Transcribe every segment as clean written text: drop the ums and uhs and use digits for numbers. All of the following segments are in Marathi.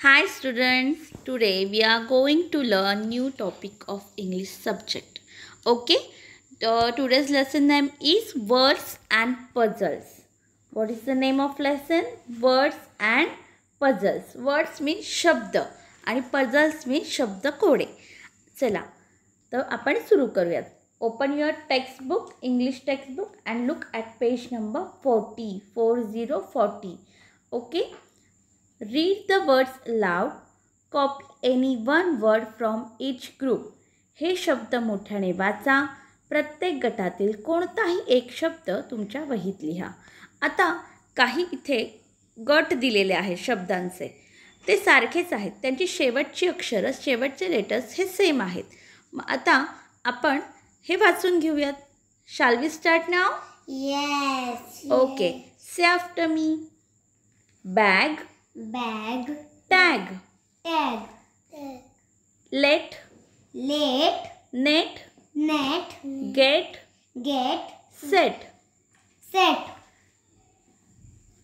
Hi students, today we are going to learn new topic of English subject. Okay, today's lesson name is words and puzzles. What is the name of lesson? Words and puzzles. Words mean शब्द आणि puzzles mean शब्द कोडे. चला तर आपण सुरू करूयात. Open your textbook, English textbook and look at page number 40. Okay. Read the words aloud. Copy any one word from each group. हे शब्द मोठ्याने वाचा. प्रत्येक गटातील कोणताही एक शब्द तुमच्या वहीत लिहा. आता काही इथे गट दिलेले आहेत शब्दांचे. ते सारखेच आहेत. त्यांची शेवटची अक्षरं, शेवटचे लेटर्स हे सेम आहेत. आता आपण हे वाचून घेऊयात. Shall we start now? Yes. Okay. Say after me. Bag. Bag. Tag. Tag. Let. Let. Net. Net. Get. Get. Set. Set.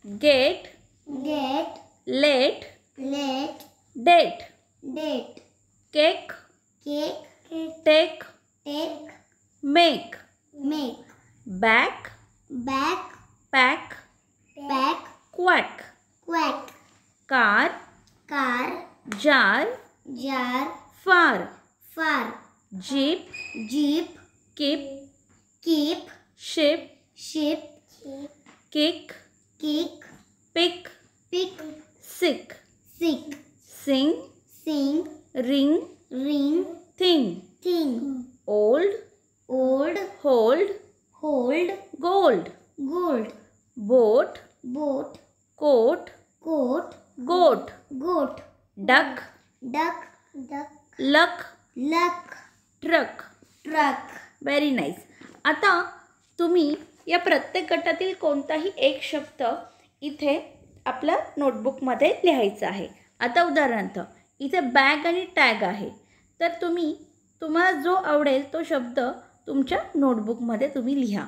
Get. Get. Let. Let. Date. Date. Cake. Cake. Take. Take. Make. Make. Back. Back. Pack. Pack. Quack. Quack. Car. Car. Jar. Jar. Far. Far. Jeep. Jeep. Keep. Keep. Ship. Ship. Kick. Kick. Pick. Pick. Sick. Sick. Sing. Sing. Ring. Ring. Thing. Thing. Old. Old. Hold. Hold. Gold. Gold. Boat. Boat. Coat. Coat. Goat. Goat. Duck. Duck. Duck. Luck. Luck. Truck. Truck. Very nice. आता तुम्ही या प्रत्येक गटातील कोणताही एक शब्द इथे आपल्या नोटबुकमध्ये लिहायचा आहे. आता उदाहरणार्थ इथे बॅग आणि टॅग आहे. तर तुम्हाला जो आवडेल तो शब्द तुमच्या नोटबुकमध्ये तुम्ही लिहा.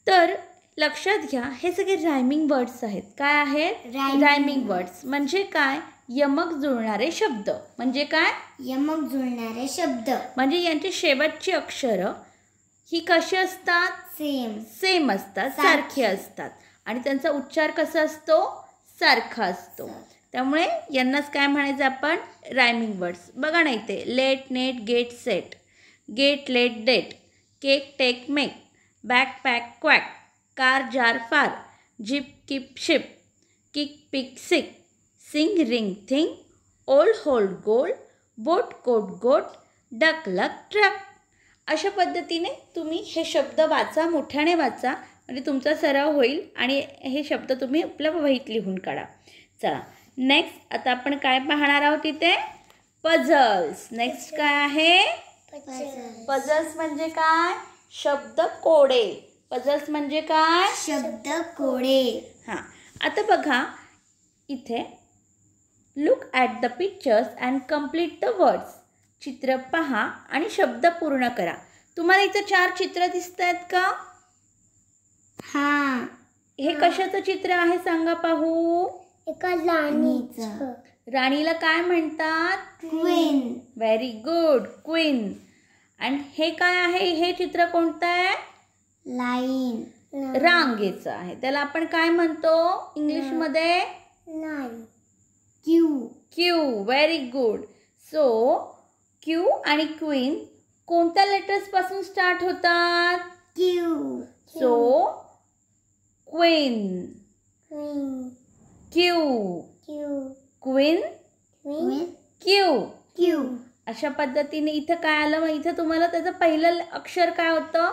तर लक्षात घ्या हे सगळे रायमिंग वर्ड्स आहेत. काय आहेत? रायमिंग वर्ड्स म्हणजे काय? यमक जुळणारे शब्द. म्हणजे काय? यमक जुळणारे शब्द. म्हणजे यांची शेवटची अक्षरं ही कशी असतात? सेम असतात, सारखी असतात आणि त्यांचा उच्चार कसा असतो? सारखा असतो. त्यामुळे यांनाच काय म्हणायचं आपण? Rhyming words. बघा ना इथे let, net, get, set, get, let, date, cake, take, make, back, pack, quack, car, jar, far, jeep, keep, ship, kick, pick, sick, sing, ring, thing, old, hold, gold, boat, coat, goat, duck, luck, truck. अशा पद्धतीने तुम्ही हे शब्द वाचा, मोठ्याने वाचा म्हणजे तुमचा सराव होईल आणि हे शब्द तुम्ही आपल्या वहीत लिहून काढा. चला नेक्स्ट आता आपण काय पाहणार आहोत इथे? पझल्स. नेक्स्ट काय आहे? पझल्स म्हणजे काय? शब्द कोडे. पझल्स म्हणजे काय? शब्द कोडे. हां आता बघा इथे look at the pictures and complete the words. चित्र पहा आणि शब्द पूर्ण करा. तुम्हाला इथं 4 चित्र दिसत आहेत का? हां. हे कशाचं चित्र आहे सांगा पाहू? एका राणीचं. राणीला काय म्हणतात? क्वीन. Very good, queen. आणि हे काय आहे? हे चित्र कोणतं आहे? लाईन. रांगेचं आहे. त्याला आपण काय म्हणतो इंग्लिशमध्ये? Line. Q. Q. Very good. So Q आणि क्वीन कोणत्या लेटर्स पासून स्टार्ट होतात? Q. So queen. Queen. Q. Q. Queen. Queen. Q. Q. अशा पद्धतीने इथं काय आलं? मग इथं तुम्हाला त्याचं पहिलं अक्षर काय होतं?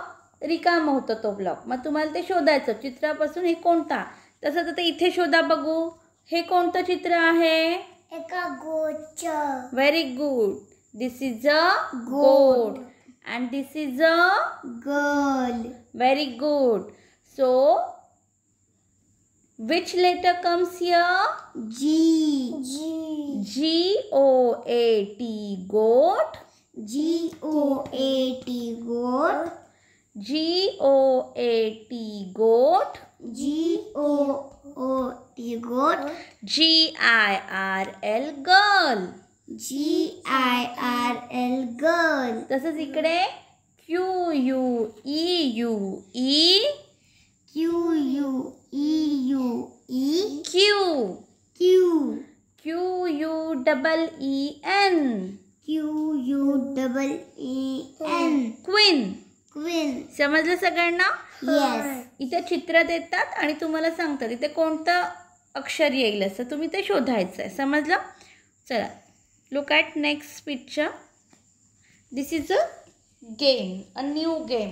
रिकामं होतं तो ब्लॉक. मग तुम्हाला ते शोधायचं चित्रापासून हे कोणता. तसं तर इथे शोधा बघू. हे कोणतं चित्र आहे? एका गोटचं. Very good. This is a goat and this is a girl. Very good. So which letter comes here? G. G-O-A-T, goat. G-O-A-T, goat. G-O-A-T, goat. G-O-O-T, goat. G-I-R-L, girl. G-I-R-L, girl. तसंच इकडे Q-U-E-U-E, Q-U-E-U-E, Q, Q, Q-U-E-E-N, Q-U-E-E-N, queen. queen. समजलं सगळ्यांना? Yes. इथे चित्र देतात आणि तुम्हाला सांगतात इथे कोणतं अक्षर येईल असं तुम्ही ते शोधायचं आहे. समजलं? चला, look at next picture. This is a game, a new game.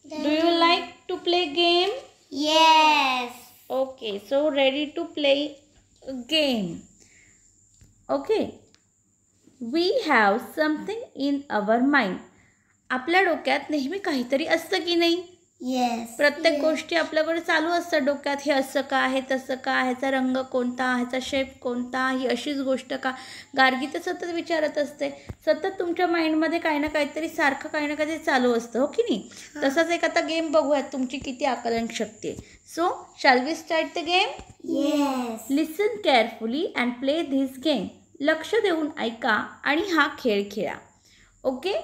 Do you like to play game? Yes. Okay, so ready to play a game. Okay, we have something in our mind. आपल्या डोक्यात नेहमी काहीतरी असतं की नाही? Yes. प्रत्येक गोष्टी आपल्याबरोबर चालू असतात डोक्यात. हे असं का आहे, तसं का, ह्याचा रंग कोणता, ह्याचा शेप कोणता, ही अशीच गोष्ट का. गार्गी तर सतत विचारत असते. सतत तुमच्या माइंडमध्ये काही ना काहीतरी सारखं काही ना काहीतरी चालू असतं, हो की नाही? तसाच एक आता गेम बघूयात तुमची किती आकलन शक्ती आहे. So shall we start the game? Yes. Listen carefully and play this game. लक्ष देऊन ऐका आणि हा खेळ खेळा. Okay?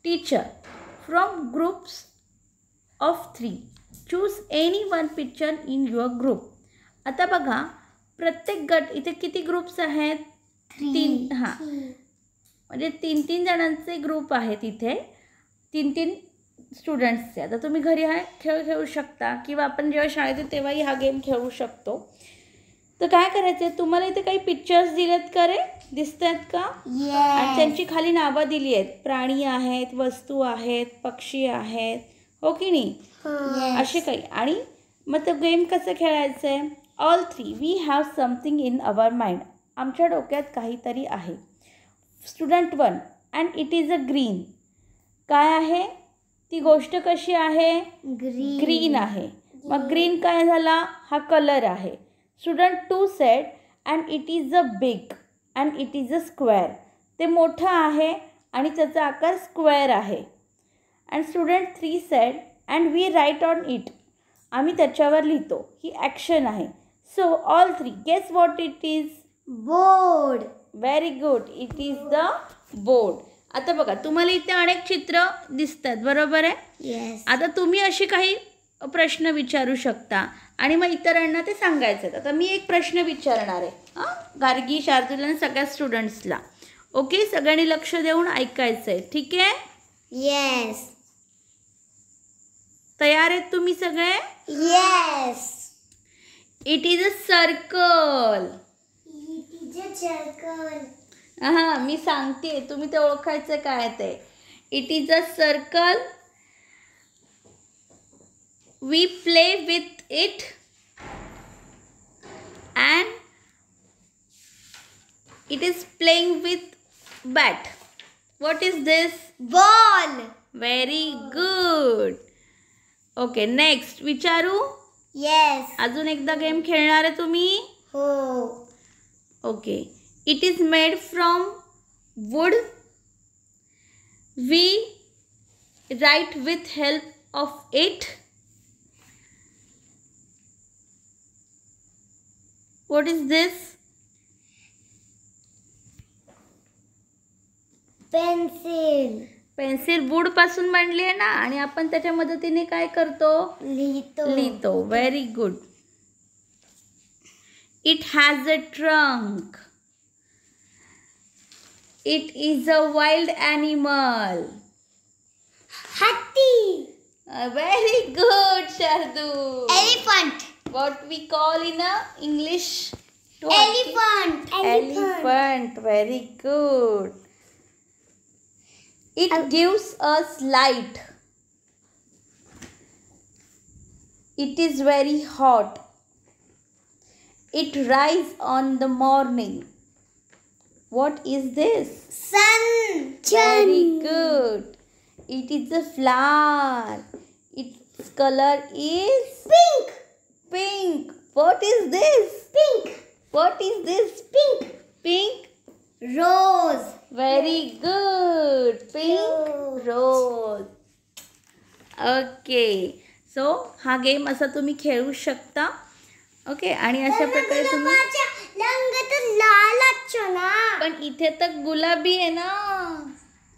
Teacher, from groups of 3 choose any one picture in your group. आता बघा, प्रत्येक गट इथे किती ग्रुप्स आहेत? 3. हां, म्हणजे 3 जणांचे ग्रुप आहेत इथे, 3 स्टुडंट्सचे. आता तुम्ही घरी हा खेळ खेळू शकता किंवा आपण जेव्हा शाळेत येतो तेव्हाही हा गेम खेळू शकतो. तर काय करायचं आहे, तुम्हाला इथे काही पिक्चर्स दिलेत का रे? दिसत आहेत का? आणि त्यांची खाली नावं दिली आहेत. प्राणी आहेत, वस्तू आहेत, पक्षी आहेत, हो की नाही? असे काही. आणि मग तो गेम कसं खेळायचं आहे? All 3 we have something in our mind. आमच्या डोक्यात काहीतरी आहे. Student 1, and it is a green. काय आहे ती गोष्ट? कशी आहे? ग्रीन आहे. मग ग्रीन काय झाला? हा कलर आहे. Student 2 said, and it is a big and it is a square. ते मोठं आहे आणि त्याचा आकार स्क्वेअर आहे. And student 3 said, and we write on it. आम्ही त्याच्यावर लिहितो. ही ॲक्शन आहे. So all 3 guess what it is? Board. Very good, it is the board. आता बघा, तुम्हाला इथे अनेक चित्र दिसतात, बरोबर आहे? Yes. आता तुम्ही अशी काही प्रश्न विचारू शकता आणि मग इतरांना ते सांगायचं. आता मी एक प्रश्न विचारणार आहे, हां, गार्गी, शार्दूल आणि सगळ्या स्टुडंट्सला. ओके, सगळ्यांनी लक्ष देऊन ऐकायचं आहे, ठीक आहे? Yes. तयार आहेत तुम्ही सगळे? Yes. It is a circle. It is a circle. हां, मी सांगते, तुम्ही ते ओळखायचं काय ते. It is a circle. We play with it and it is playing with bat. What is this? Ball. Very good. Okay, next विचारू? Yes. अजून एकदा गेम खेळणार आहे तुम्ही? हो. Okay. It is made from wood. We write with help of it. What is this? Pencil. Pencil wood पासून बनली आहे ना, आणि आपण त्याच्या मदतीने काय करतो? लिहितो. Very good. It has a trunk. It is a wild animal. Hathi. Very good Shardul. Elephant. What we call in English? Elephant. Elephant. Very good. It gives us light. It is very hot. It rises on the morning. What is this? Sun. Very good. It is a flower. Its color is Pink. pink. What is this? Pink. What is this? Pink. Pink. Rose. Very good. Pink Rose. rose. Okay. So हा गेम असा तुम्ही खेळू शकता. ओके. आणि अशा प्रकारे तुम्ही पण इथे तर गुलाबी आहे ना,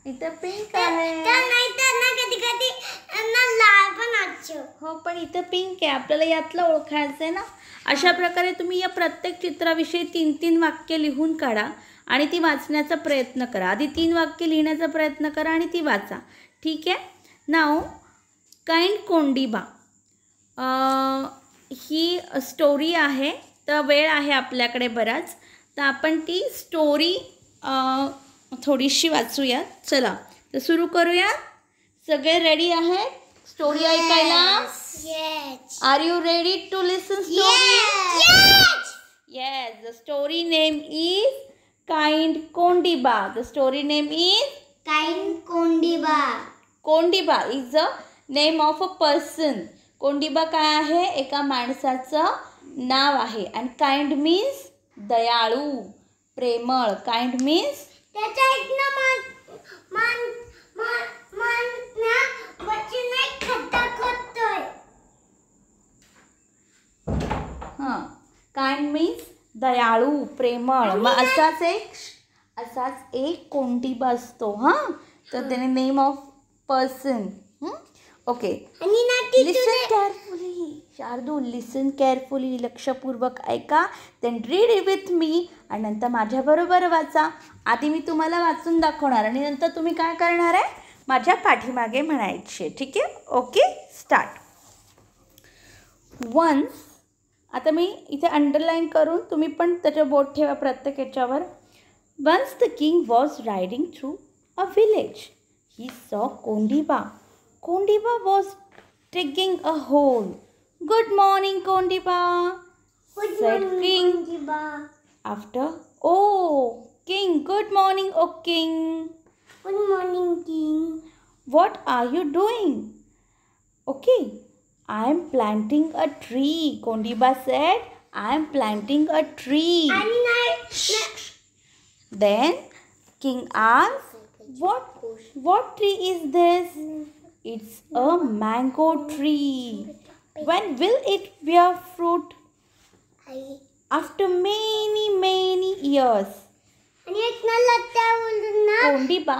इथे पिंक आहे. हो पण इथे पिंक आहे, आपल्याला यातलं ओळखायचं आहे ना. अशा प्रकारे तुम्ही या प्रत्येक चित्राविषयी 3-3 वाक्य लिहून काढा आणि ती वाचण्याचा प्रयत्न करा. आधी 3 वाक्य लिहिण्याचा प्रयत्न करा आणि ती वाचा. ठीक आहे. नाव काइंड कोंडिबा ही स्टोरी आहे. तर वेळ आहे आपल्याकडे बराच, तर आपण ती स्टोरी थोडीशी वाचूया. चला तर सुरू करूया. सगळे रेडी आहेत स्टोरी ऐकायला? Are you ready to listen story? Yes. The story name is Kind Kondiba. The story name is Kind Kondiba. Kondiba is the name of a person. Kondiba काय आहे? एका माणसाचं नाव आहे. आणि काइंड मीन्स दयाळू, प्रेमळ. काइंड मीन्स त्याच्या एक ना खड्डा खोदतोय. हां, काइंड मीन्स दयाळू, प्रेमळ. मग असाच एक कोंडिबा असतो. हां, तर त्याने name of person. Okay. Listen carefully Shardul, listen carefully. लक्षपूर्वक ऐका. Then read it with me. आणि नंतर माझ्याबरोबर वाचा. आधी मी तुम्हाला वाचून दाखवणार आणि नंतर तुम्ही काय करणार आहे? माझ्या पाठीमागे म्हणायचे. ठीक आहे. ओके. स्टार्ट. वन्स. आता मी इथे अंडरलाईन करून तुम्ही पण त्याचं बोट ठेवा प्रत्येक याच्यावर. Once the king was riding through a village. He saw Kondiba. Kondiba was digging a hole. Good morning, Kondiba, said King. Kondiba. After, oh, King, good morning, oh King. Good morning, King. What are you doing? Okay, I am planting a tree, Kondiba said. I am planting a tree. Then King asked, What tree is this? It's a mango tree. When will it bear fruit? After many years. Kondiba,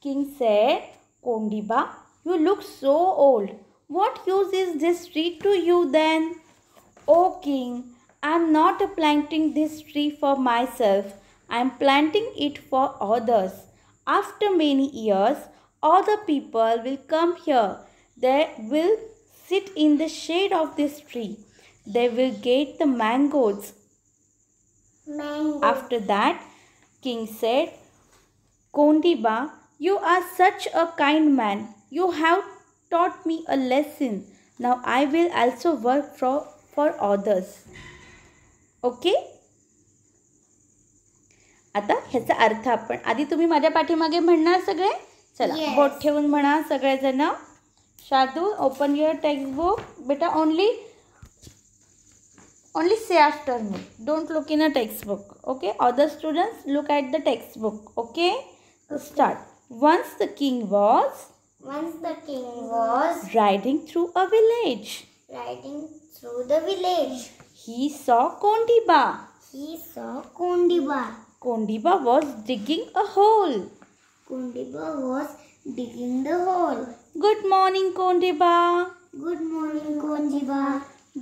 King said, Kondiba, you look so old. What use is this tree to you then? Oh King, I am not planting this tree for myself. I am planting it for others. After many years, other people will come here. They will sit in the shade of this tree. They will get the mangoes. After that, King said, Kondiba, you are such a kind man. You have taught me a lesson. Now I will also work for others. Okay? आता ह्याचा अर्थ आपण आधी तुम्ही माझ्या पाठीमागे म्हणणार सगळे. चला बोट ठेवून म्हणा सगळेजण. Shardul, open your textbook. बेटा only say after me. Don't look in a textbook. Okay. Other students look at the textbook. Okay. Start. Once the king was riding through a village. He saw Kondiba. Kondiba was digging a hole. Good morning, Kondiba. Good morning, Kondiba.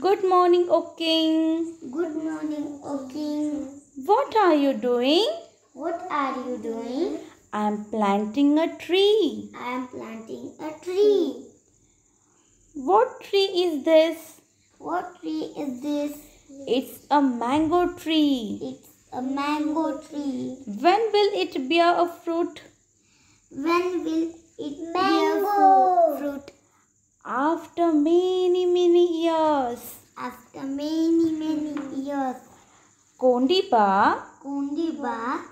Good morning, O King. Good morning, O King. What are you doing? What are you doing? I am planting a tree. I am planting a tree. What tree is this? What tree is this? It's a mango tree. It's a mango tree. When will it bear a fruit? When will it bear fruit? After many years. After many years. Kondiba,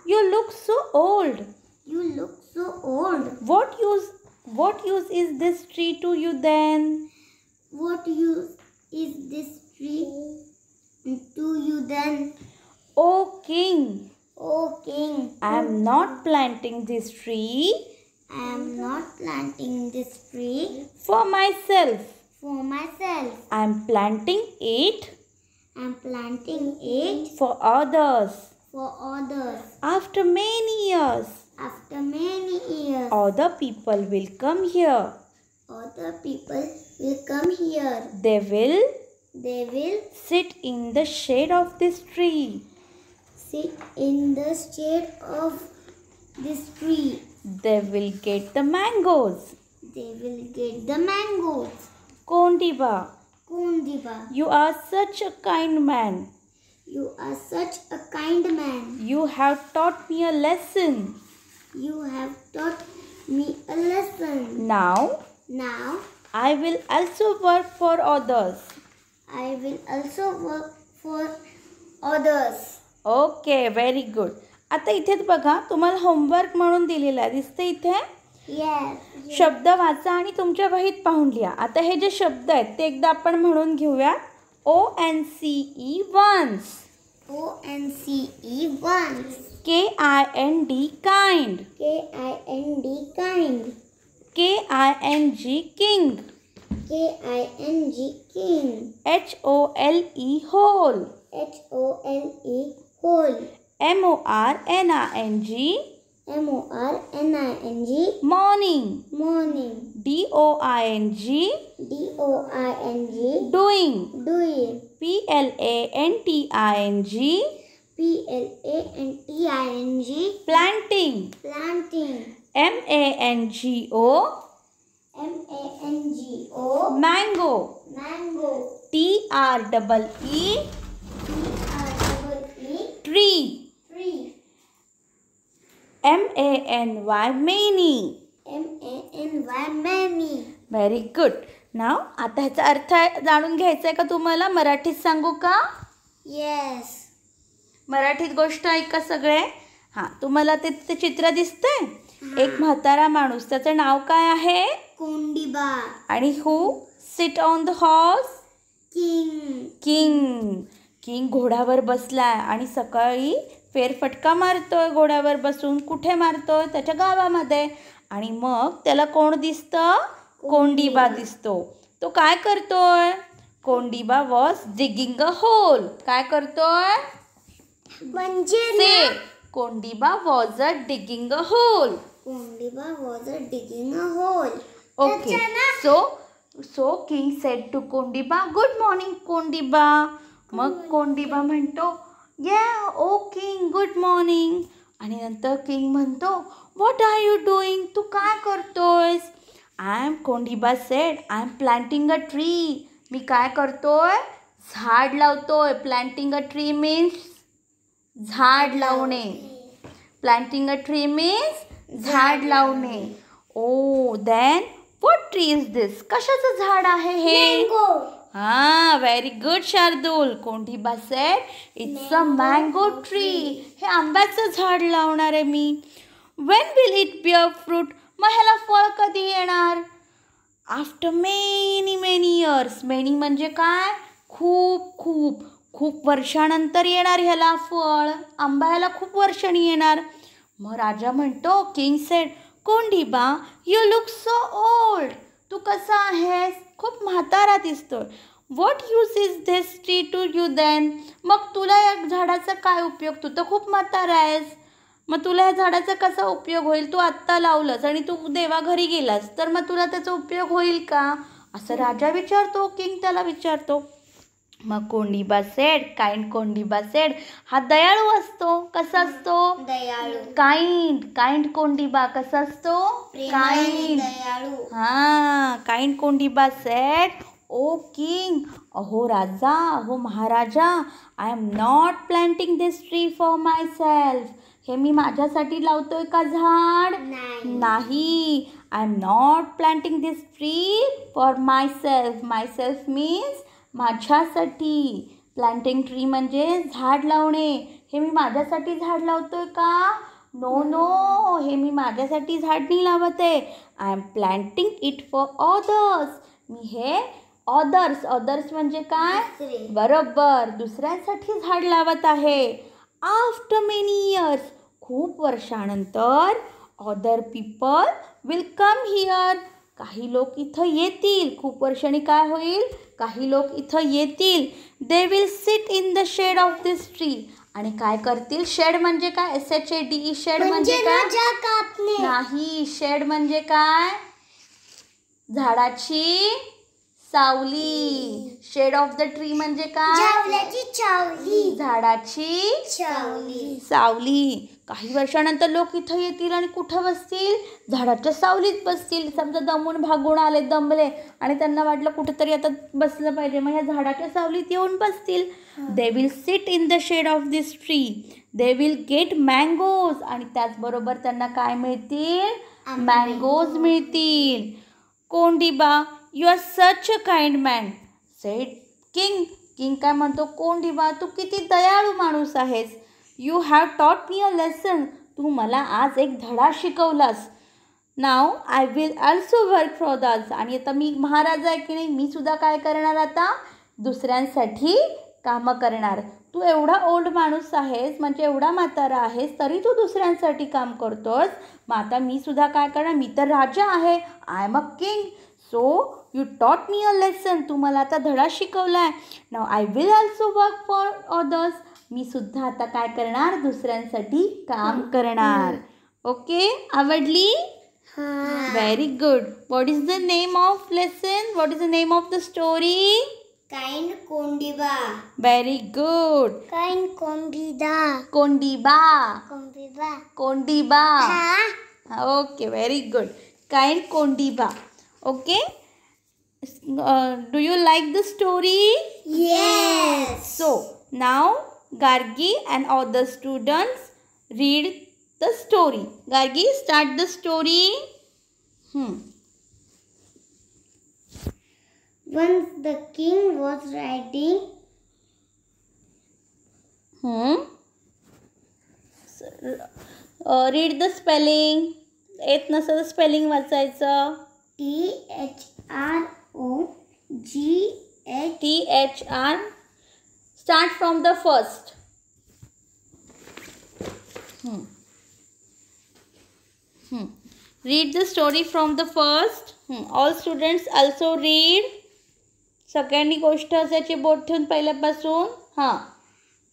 you look so old. You look so old. What use is this tree to you then? What use is this tree to you then? Oh King, I am not planting this tree for myself. for myself. I am planting it I am planting it for others. for others. After many years, After many years, other people will come here. other people will come here. They will They will sit in the shade of this tree. sit in the shade of this tree. They will get the mangoes. They will get the mangoes. Kondiba, Kundiba, you are such a kind man. you are such a kind man. You have taught me a lesson. You have taught me a lesson. Now Now I will also work for others. I will also work for others. Okay, very good. आता इथेच बघा, तुम्हाला होमवर्क म्हणून दिलेला आहे, दिसतं इथे. Yes. शब्द वाचा आणि तुमच्या वहीत पाहून लिहा. आता हे जे शब्द आहेत ते एकदा आपण म्हणून घेऊया. ONCE once, ONCE once. KIND kind, KIND kind. KING king, KING king. HOLE whole, HOLE whole. MORNING MORNING morning, morning. DOING DOING doing, doing. PLANTING PLANTING planting, planting. MANGO MANGO mango, mango. TREE TREE tree, tree. MANY many. MANY many. Very good. Now आता ह्याचा अर्थ जाणून घ्यायचा आहे का तुम्हाला? मराठीत सांगू का? Yes. मराठीत गोष्ट ऐका सगळे. हां, तुम्हाला ते चित्र दिसतंय. एक म्हातारा माणूस, त्याचं नाव काय आहे? कोंडीबा. आणि who sit on the horse? King. King. King घोड्यावर बसलाय आणि सकाळी फेरफटका मारतोय घोड्यावर बसून. कुठे मारतोय? त्याच्या गावामध्ये. आणि मग त्याला कोण दिसतं? कोंडीबा दिसतो. तो काय करतोय? Kondiba was digging a hole. काय करतोय? म्हणजे say Kondiba was a digging a hole. Kondiba was a digging a hole. Okay. So king said to Kondiba, good morning Kondiba. मग कोंडीबा म्हणतो, ओ किंग गुड मॉर्निंग. आणि नंतर किंग म्हणतो, व्हॉट आर यू डुईंग? तू काय करतोयस? Kondiba said, I am planting a tree. मी काय करतोय? झाड लावतोय. प्लांटिंग अ ट्री मीन्स झाड लावणे. प्लांटिंग अ ट्री मीन्स झाड लावणे. Oh then what tree is this? कशाचं झाड आहे हे? हां, very good Shardul. Kondiba said, it's a mango tree. हे आंब्याचं झाड लावणार आहे मी. When will it bear fruit? मग ह्याला फळ कधी येणार? After many many years. Many म्हणजे काय? खूप खूप खूप वर्षानंतर येणार ह्याला फळ. आंबा ह्याला खूप वर्षांनी येणार. मग राजा म्हणतो, king said, Kondiba you look so old. तू कसा आहेस? खूप म्हातारा दिसतोय. What use is this tree to you then? मग तुला या झाडाचा काय उपयोग? तू तर खूप म्हातारा आहेस. मग तुला या झाडाचा कसा उपयोग होईल? तू आत्ता लावलंस आणि तू देवाघरी गेलास तर मग तुला त्याचा उपयोग होईल का? असं राजा विचारतो. किंग त्याला विचारतो. मग Kondiba sed, kind Kondiba sed, हा दयाळू असतो. कसा असतो? दयाळू. काइंड कोंडीबा कसा असतो? काइंड. दयाळू. हां, kind Kondiba said, oh king, अहो राजा, अहो महाराजा, I am not planting this tree for myself. हे मी माझ्यासाठी लावतोय का झाड? नाही. I am not planting this tree for myself. Myself means माझ्यासाठी. प्लांटिंग ट्री म्हणजे झाड लावणे. हे मी माझ्यासाठी झाड लावतोय का? नो नो, हे मी माझ्यासाठी झाड नाही लावत आहे. I am planting it for others. मी हे अदर्स म्हणजे काय? बरोबर, दुसऱ्यांसाठी झाड लावत आहे. आफ्टर मेनी इयर्स, खूप वर्षानंतर, other people will come here. काही लोक इथं येतील. खूप वर्षांनी काय होईल? काही लोक इथं येतील. They will sit in the shade of this tree. आणि काय करतील? शेड म्हणजे काय? SHADE. शेड म्हणजे काय? नाही, शेड म्हणजे काय? झाडाची सावली. शेड ऑफ द ट्री म्हणजे काय? झाडाची सावली. काही वर्षानंतर लोक इथं येतील आणि कुठं बसतील? झाडाच्या सावलीत बसतील. समजा दमून भागून आले, दमले आणि त्यांना वाटलं कुठेतरी आता बसलं पाहिजे, मग ह्या झाडाच्या सावलीत येऊन बसतील. They will sit in the shade of this tree. They will get mangoes. आणि त्याचबरोबर त्यांना काय मिळतील? मँगोज मिळतील. Kondiba, you are such a kind man, said king. किंग काय म्हणतो? कोंडिबा, तू किती दयाळू माणूस आहेस. You have taught me a lesson. तू मला आज एक धडा शिकवलास. Now I will also work for thus. आणि आता मी महाराज आहे की नाही, मी सुद्धा काय करणार? आता दुसऱ्यांसाठी कामं करणार. तू एवढा ओल्ड माणूस आहेस, म्हणजे एवढा म्हातारा आहेस, तरी तू दुसऱ्यांसाठी काम करतोस. मग आता मी सुद्धा काय करणार? मी तर राजा आहे. I am a king. So you taught me a lesson. तू मला आता धडा शिकवला आहे. Now I will also work for others. मी सुद्धा आता काय करणार? दुसऱ्यांसाठी काम करणार. ओके, आवडली? Very good. What is the name of lesson? What is the name of the story? Kind Kondiba. Very good. Kind Kondiba. Kondiba. Kondiba. Kondiba. Okay, very good. Kind Kondiba. Okay, do you like the story? Yes. So now Gargi and other students read the story. Gargi, start the story. Once the king was riding. Read the spelling. येत नसेल स्पेलिंग वाचायचं. THROGH. Start from the first. Read the story from the first. All students also read. सगळ्यांनी गोष्ट असायची बोट ठेवून पहिल्यापासून.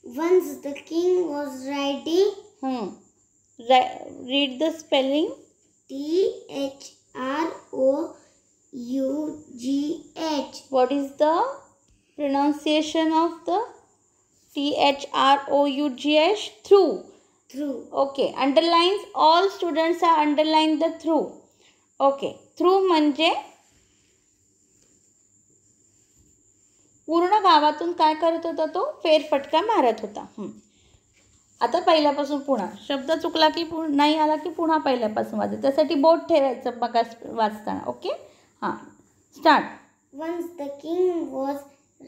Once the king was riding. Read the spelling. THROUGH. What is the pronunciation of the THROUGH? Through. Through. Okay. Underlines. All students are underlined the through. Okay. Through म्हणजे पूर्ण गावातून काय करत होता तो? फेरफटका मारत होता. आता पहिल्यापासून पुन्हा शब्द चुकला की नाही आला की पुन्हा पहिल्यापासून वाचायचं. त्यासाठी बोट ठेवायचं बघा वाचताना. Okay, start. Once the king was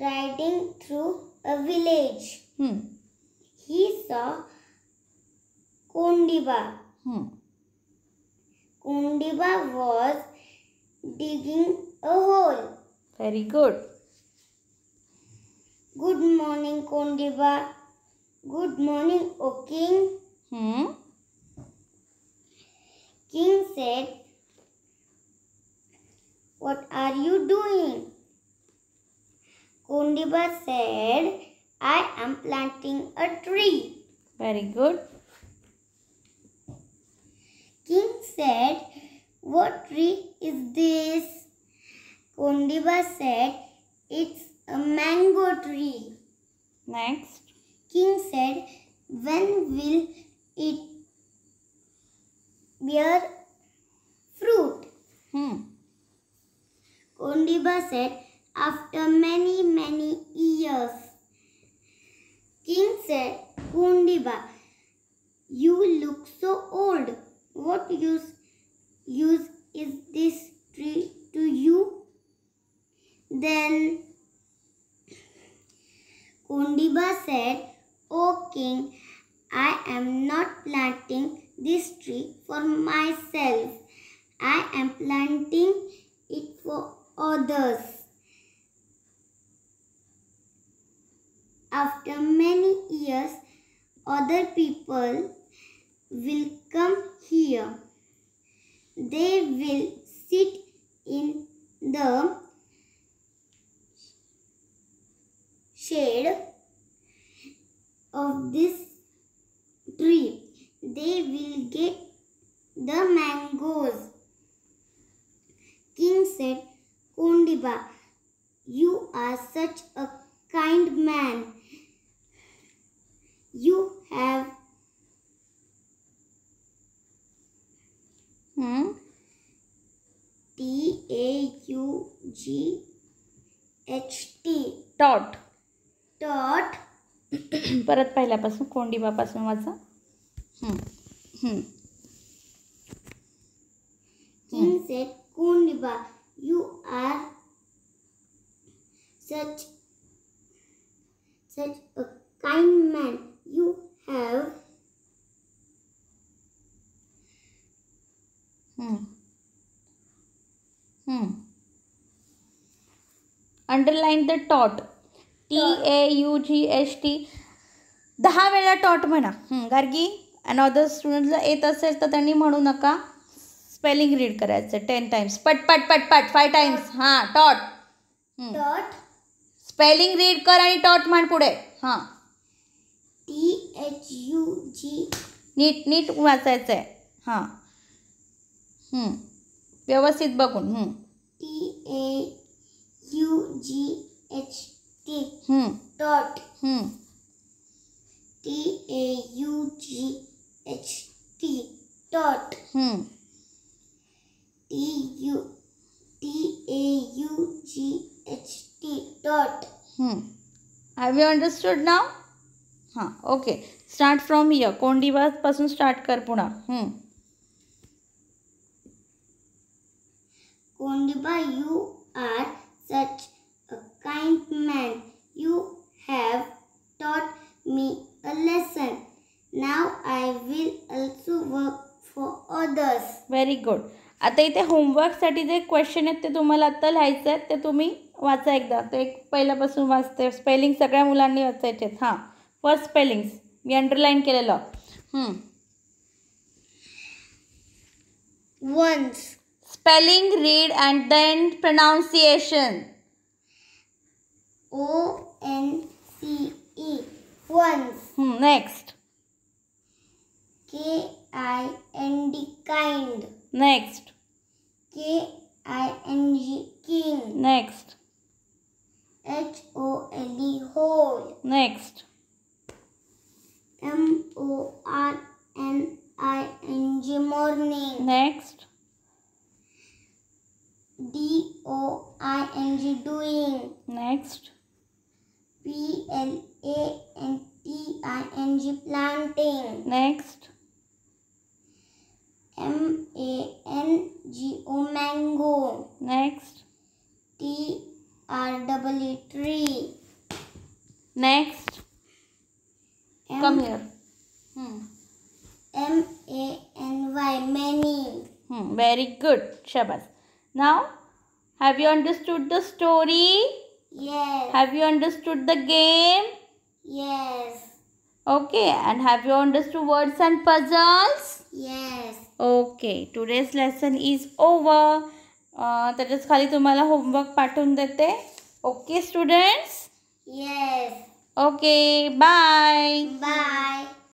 riding through a village. He saw Kondiba. Kondiba was digging a hole. Very good. Good morning, Kondiba. Good morning, O king. King said, what are you doing? Kondiba said, I am planting a tree. Very good. King said, what tree is this? Kondiba said, it's a mango tree. Next. King said, when will it bear fruit? Kondiba said, after many, many years. King said, Kondiba, you look so old. What use is this tree to you? Then Kondiba said, O king, I am not planting this tree for myself. I am planting it for others. After many years, other people will come here. They will sit in the shade of this tree, they will get the mangoes. King said, Kondiba, you are such a kind man. You have taught. taught परत पहिल्यापासून कोंडिबापासून वाचा. King said, Kondiba, you are such a kind man. You have underline the टॉट. TAUGHT 10 वेळा टॉट म्हणा. गार्गी अँड अदर स्टुडंट्सला येत असेल तर त्यांनी म्हणू नका. स्पेलिंग रीड करायचं 10 टाइम्स. पट पट पट पट 5 टाइम्स. हां टॉट. taught स्पेलिंग रीड कर आणि टॉट म्हण पुढे. हां THUG नीट नीट वाचायचं आहे. हां व्यवस्थित बघून. TAUGHT taught TAUGHT taught TAUGHT taught. Have you understood now? हां ओके. Start from here. कोंडिबापासून स्टार्ट कर पुन्हा. Kondiba, you are such a kind man. You have taught me a lesson. Now I will also work for others. Very good. आता इथे होमवर्कसाठी जे क्वेश्चन आहेत ते तुम्हाला आत्ता लिहायचे आहेत. ते तुम्ही वाचा एकदा. ते एक पहिल्यापासून वाचते. स्पेलिंग सगळ्या मुलांनी वाचायचे आहेत. हां फर्स्ट स्पेलिंग्स मी अंडरलाईन केलेलं. Once. Spelling, read and then pronunciation. ONCE once. Next. KIND kind. Next. KING king. Next. HOLE whole. Next. MORNING morning. Next. DOING doing. Next. PLANTING planting. Next. MANGO mango. Next. TREE tree. Next. Come here. MANY many. Very good. Shabas. Now, have you understood the story? Yes. Have you understood the game? Yes. Okay. And have you understood words and puzzles? Yes. Okay. Today's lesson is over. त्याच्याच खाली तुम्हाला होमवर्क पाठवून देते. Okay, students? Yes. Okay. Bye. Bye.